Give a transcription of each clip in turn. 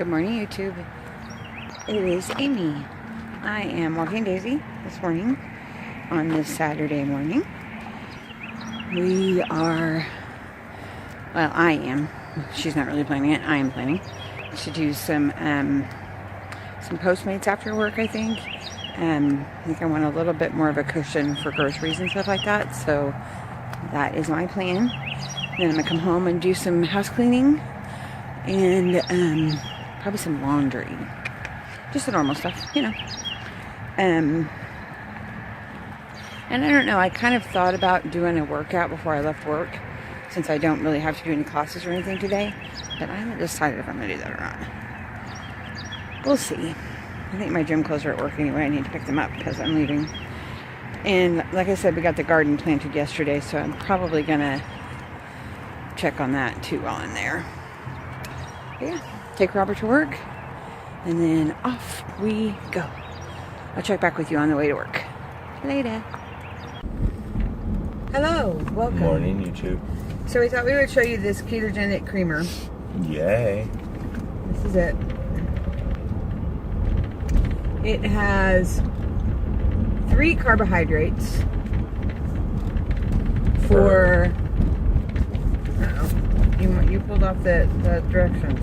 Good morning, YouTube. It is Aimee. I am walking Daisy this morning on this Saturday morning. I am. She's not really planning it. I am planning to do some Postmates after work, I think. I think I want a little bit more of a cushion for groceries and stuff like that. So that is my plan. Then I'm going to come home and do some house cleaning and probably some laundry. Just the normal stuff, you know. And I don't know, I kind of thought about doing a workout before I left work, since I don't really have to do any classes or anything today. But I haven't decided if I'm going to do that or not. We'll see. I think my gym clothes are at work anyway. I need to pick them up because I'm leaving. And like I said, we got the garden planted yesterday, so I'm probably going to check on that too while I'm there. But yeah, take Robert to work, and then off we go. I'll check back with you on the way to work. Later. Hello, welcome. Good morning, YouTube. So we thought we would show you this ketogenic creamer. Yay. This is it. It has 3 carbohydrates for... You pulled off the directions.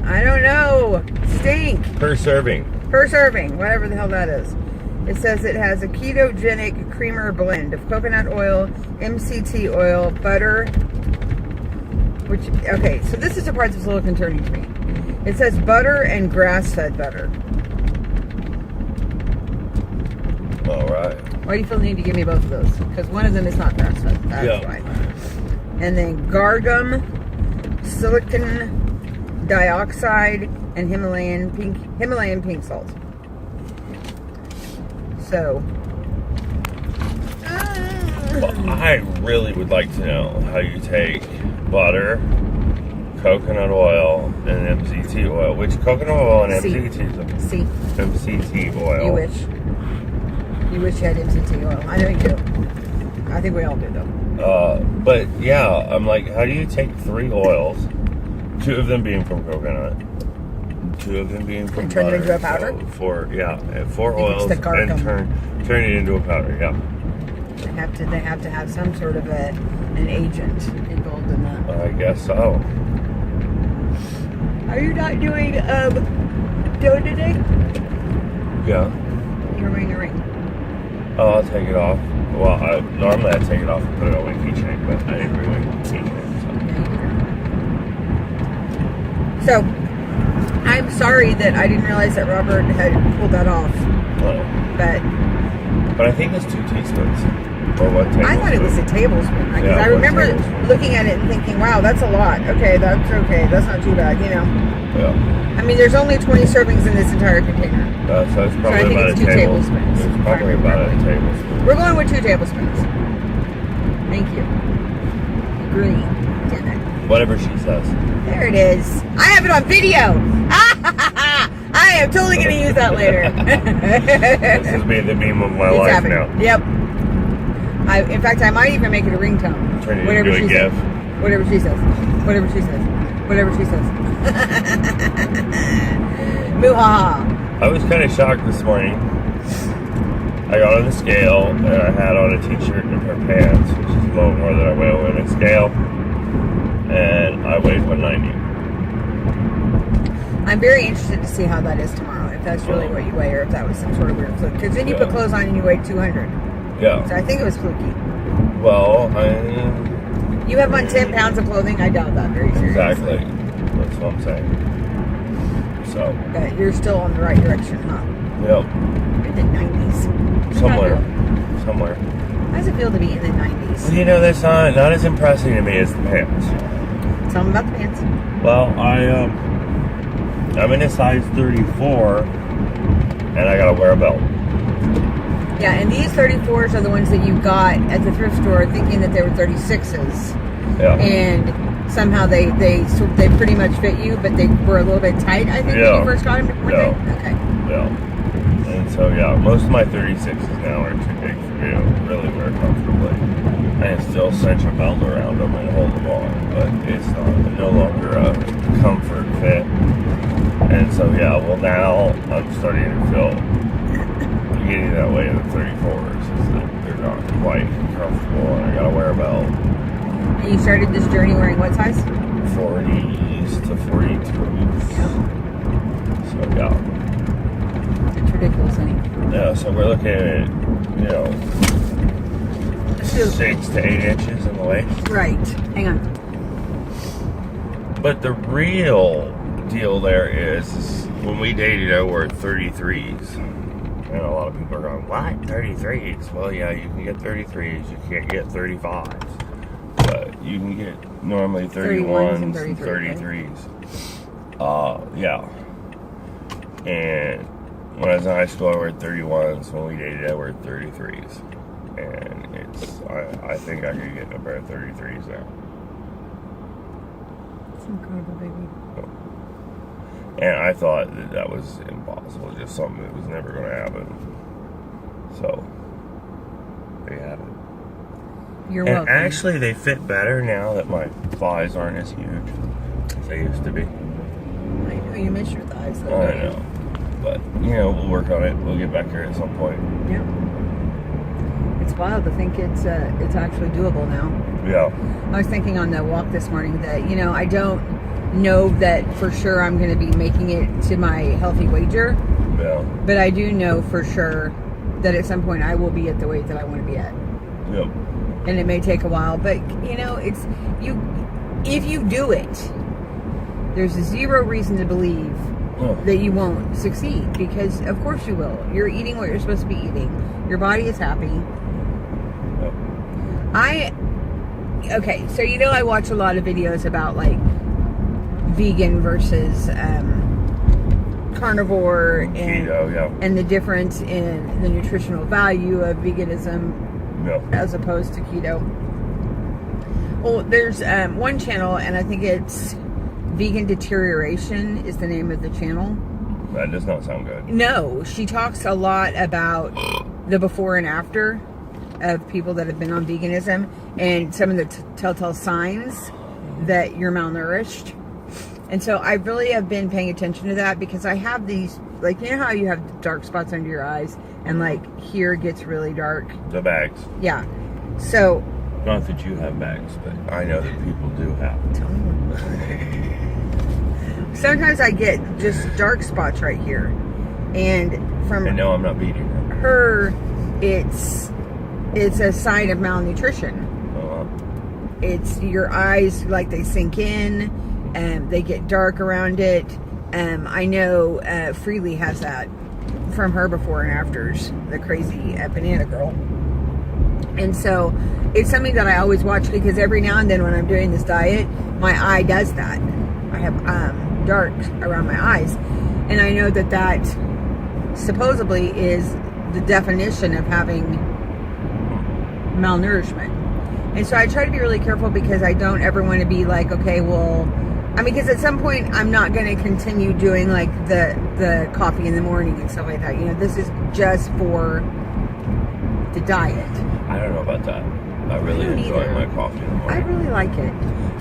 I don't know. Stink. Per serving. Per serving, whatever the hell that is. It says it has a ketogenic creamer blend of coconut oil, MCT oil, butter, okay, so this is the part that's a little concerning to me. It says butter and grass-fed butter. All right. Why do you feel the need to give me both of those? Because one of them is not grass-fed. That's why. And then gargum, silicon dioxide, and Himalayan pink salt. So, Well, I really would like to know how you take butter, coconut oil, and MCT oil. Which coconut oil and MCT oil? You wish. You wish you had MCT oil. I know you do. I think we all do, though. But yeah, I'm like, how do you take 3 oils, 2 of them being from coconut, 2 of them being from butter, turn it into a powder? So 4 oils, and turn it into a powder. Yeah. They have to have some sort of an agent involved in that. I guess so. Are you not doing dough today? Yeah. You're wearing a ring. Oh, I'll take it off. Well, normally I take it off and put it on my keychain, but I didn't bring my keychain. So, I'm sorry that I didn't realize that Robert had pulled that off. Oh. But I think it's 2 teaspoons. Or 1 tablespoon. I thought it was a tablespoon. Because Yeah, I remember 1 tablespoon. looking at it and thinking, wow, that's a lot. Okay, that's okay. That's not too bad, you know. Yeah. I mean, there's only 20 servings in this entire container. So it's probably I think about it's a 2 tablespoons. It's probably about a tablespoon. We're going with 2 tablespoons. Thank you. Green. Damn it. Whatever she says. There it is. I have it on video. I am totally going to use that later. This is me, the meme of my life now. Yep. In fact, I might even make it a ringtone. Turn it into a GIF. Whatever she says. Whatever she says. Whatever she says. Moo-ha-ha. I was kind of shocked this morning. I got on the scale and I had on a t-shirt and a pair of pants, which is a little more than I weigh on a scale. And I weighed 190. I'm very interested to see how that is tomorrow. If that's really what you weigh, or if that was some sort of weird fluke. Because then you put clothes on and you weigh 200. Yeah. So I think it was fluky. Well, You have on 10 pounds of clothing? I doubt that very seriously. Exactly. That's what I'm saying. So. But you're still on the right direction, huh? Yep. In the 90s. Somewhere. How does it feel to be in the 90s? You know, that's not as impressive to me as the pants. Tell them about the pants. Well, I'm in a size 34, and I gotta wear a belt. Yeah, and these 34s are the ones that you got at the thrift store thinking that they were 36s. Yeah. And somehow they pretty much fit you, but they were a little bit tight, I think, when you first got them. Yeah. Okay. Yeah. And so, yeah, most of my 36s now are too big for me to really wear comfortably. I can still cinch a belt around them and hold them on, but it's no longer a comfort fit. So yeah, well now I'm starting to feel getting that way in the 34s is that they're not quite comfortable and I gotta wear a belt. And you started this journey wearing what size? 40s to 42s. Yeah. So yeah. It's ridiculous, honey. Yeah, so we're looking at, 6 to 8 inches in the waist. Right. Hang on. But the real deal there is when we dated, I wore 33s. And a lot of people are going, what? 33s? Well, yeah, you can get 33s. You can't get 35s. But you can get normally 31s and 33s. Yeah. And when I was in high school, I wore 31s. When we dated, I wore 33s. And I think I could get a pair of 33s now. It's incredible, baby. And I thought that was impossible, just something that was never going to happen. So, they have it. You're and welcome. Actually, they fit better now that my thighs aren't as huge as they used to be. I know, you miss your thighs, though. I know. But, we'll work on it. We'll get back here at some point. Yeah. It's wild to think it's actually doable now. Yeah. I was thinking on the walk this morning that, I don't know that for sure I'm going to be making it to my healthy wager. Yeah. But I do know for sure that at some point I will be at the weight that I want to be at. Yep. And it may take a while, but it's if you do it, there's zero reason to believe that you won't succeed, because of course you will. You're eating what you're supposed to be eating. Your body is happy. Yep. Okay, so I watch a lot of videos about like vegan versus carnivore and Keto, yeah. and the difference in the nutritional value of veganism as opposed to keto. Well, there's one channel, and I think it's Vegan Deterioration is the name of the channel. That does not sound good. No, she talks a lot about the before and after of people that have been on veganism and some of the telltale signs that you're malnourished. And so I really have been paying attention to that, because I have these, like, how you have dark spots under your eyes and like here it gets really dark. The bags. Yeah. So. Not that you have bags, but I know that people do have. Tell me what. Sometimes I get just dark spots right here. And from no, I'm not beating her, it's a sign of malnutrition. It's your eyes, like, they sink in and they get dark around it. I know Freely has that from her before and afters, the crazy banana girl. And so it's something that I always watch, because every now and then when I'm doing this diet, my eye does that. I have dark around my eyes. And I know that supposedly is the definition of having malnourishment. And so I try to be really careful, because I don't ever want to be like, okay, well, because at some point I'm not going to continue doing like the coffee in the morning and stuff like that. This is just for the diet. I don't know about that. I really enjoy my coffee in the morning. I really like it.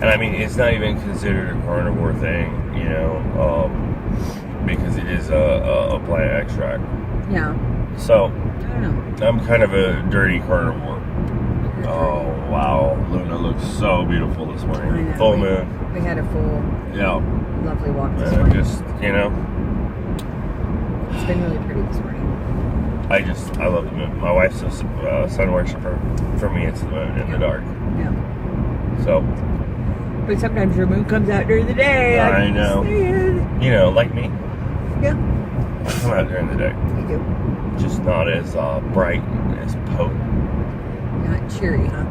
And it's not even considered a carnivore thing, because it is a plant extract. Yeah. So, I don't know. I'm kind of a dirty carnivore. Oh, wow. Luna looks so beautiful this morning. I know. Full moon. We had a full, lovely walk this And morning. just, It's been really pretty this morning. I love the moon. My wife's a sun worshiper. For me, it's the moon in the dark. Yeah. So. But sometimes your moon comes out during the day. I know. Like me. Yeah. I come out during the day. You do. Just not as bright, as potent. Not cheery, huh?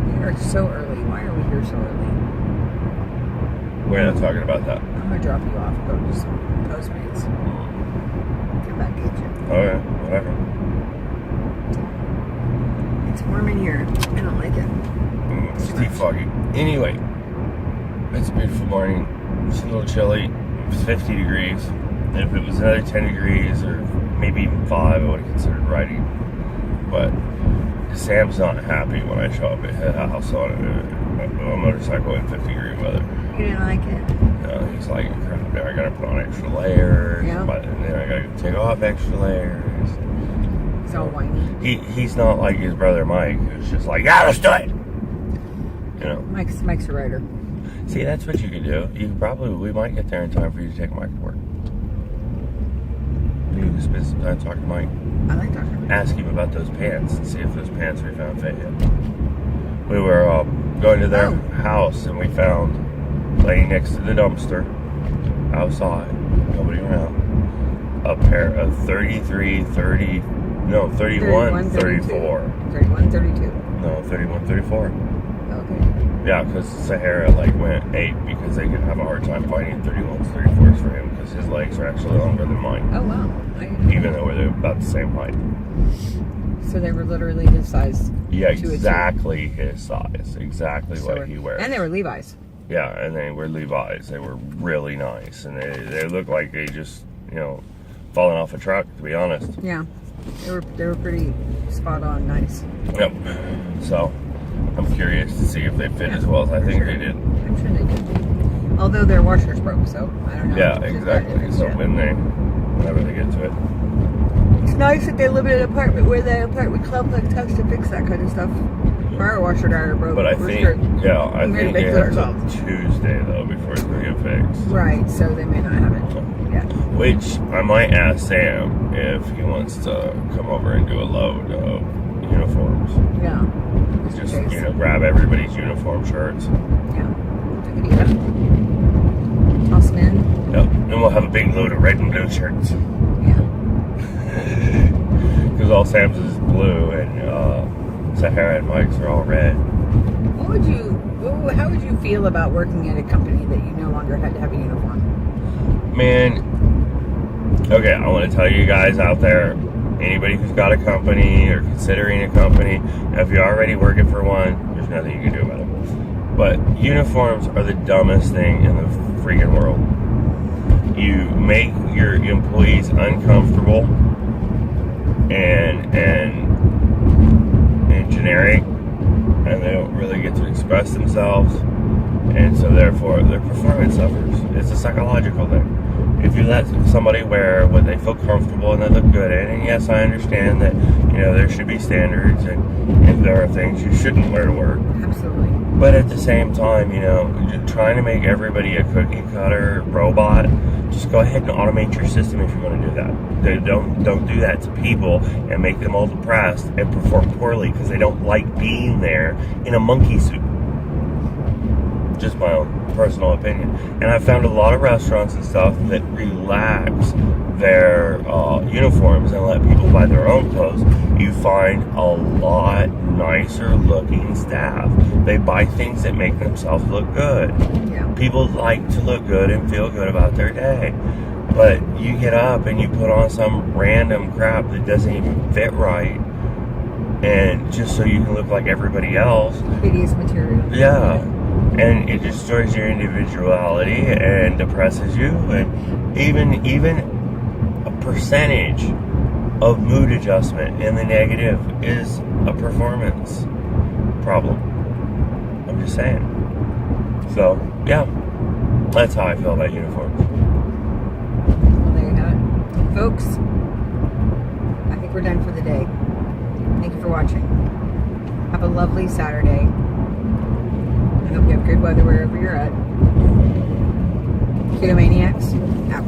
We are so early. Why are we here so early? We're not talking about that. I'm going to drop you off. Go to some Postmates. Come back, get you. Okay, whatever. It's warm in here. I don't like it. It's too foggy. Anyway, it's a beautiful morning. It's a little chilly. It's 50 degrees. And if it was another 10 degrees or maybe even 5, I would have considered riding. But Sam's not happy when I show up at his house on a motorcycle in 50-degree weather. You didn't like it? He's like, crap, now I gotta put on extra layers. Yeah. But then I gotta take off extra layers. He's all whiny. He's not like his brother Mike, who's just like, yeah, let's do it. You know. Mike's a writer. See, that's what you could do. We might get there in time for you to take Mike to work. You can spend some time talking to Mike. I like talking to Mike. Ask him about those pants and see if those pants we found fit yet. We were going to their house and we found, laying next to the dumpster, outside, nobody around, a pair of 31, 34. 31, 32. No, 31, 34. Okay. Yeah, because Sahara went 8 because they could have a hard time finding 31s, 34s for him because his legs are actually longer than mine. Oh, wow. Even though they're about the same height. So they were literally his size. Yeah, exactly his size. Exactly what he wears. And they were Levi's. Yeah, and they were Levi's. They were really nice. And they looked like they just, fallen off a truck, to be honest. Yeah. They were pretty spot on nice. Yep. So I'm curious to see if they fit as well as I think they did. I'm sure they did. Although their washers broke, so I don't know. Yeah, exactly. So whenever they get to it. It's nice that they live in an apartment where the apartment complex has to fix that kind of stuff. Our washer dryer broke. But I think it's Tuesday though before it's going to get fixed. Right, so they may not have it yet. Which I might ask Sam if he wants to come over and do a load of uniforms. Yeah. Just grab everybody's uniform shirts. Yeah. Toss them in. Yep. And we'll have a big load of red and blue shirts. Yeah. Because all Sam's is blue and Sahara and Mike's are all red. How would you feel about working at a company that you no longer had to have a uniform? Man, okay, I want to tell you guys out there, anybody who's got a company or considering a company, if you're already working for one, there's nothing you can do about it. But uniforms are the dumbest thing in the freaking world. You make your employees uncomfortable and generic, and they don't really get to express themselves, and so therefore their performance suffers. It's a psychological thing. If you let somebody wear what they feel comfortable and they look good in, and yes, I understand that there should be standards and there are things you shouldn't wear to work. Absolutely. But at the same time, trying to make everybody a cookie cutter robot, just go ahead and automate your system if you want to do that. Don't do that to people and make them all depressed and perform poorly because they don't like being there in a monkey suit. Just my own personal opinion. And I've found a lot of restaurants and stuff that relax their uniforms and let people buy their own clothes. You find a lot nicer looking staff. They buy things that make themselves look good. Yeah. People like to look good and feel good about their day. But you get up and you put on some random crap that doesn't even fit right, and just so you can look like everybody else. Hideous material. Yeah. And it destroys your individuality and depresses you, and even a percentage of mood adjustment in the negative is a performance problem. I'm just saying. So, yeah, that's how I feel about uniforms. Well, there you have it. Folks, I think we're done for the day. Thank you for watching. Have a lovely Saturday. I hope you have good weather wherever you're at. Keto Maniacs, out.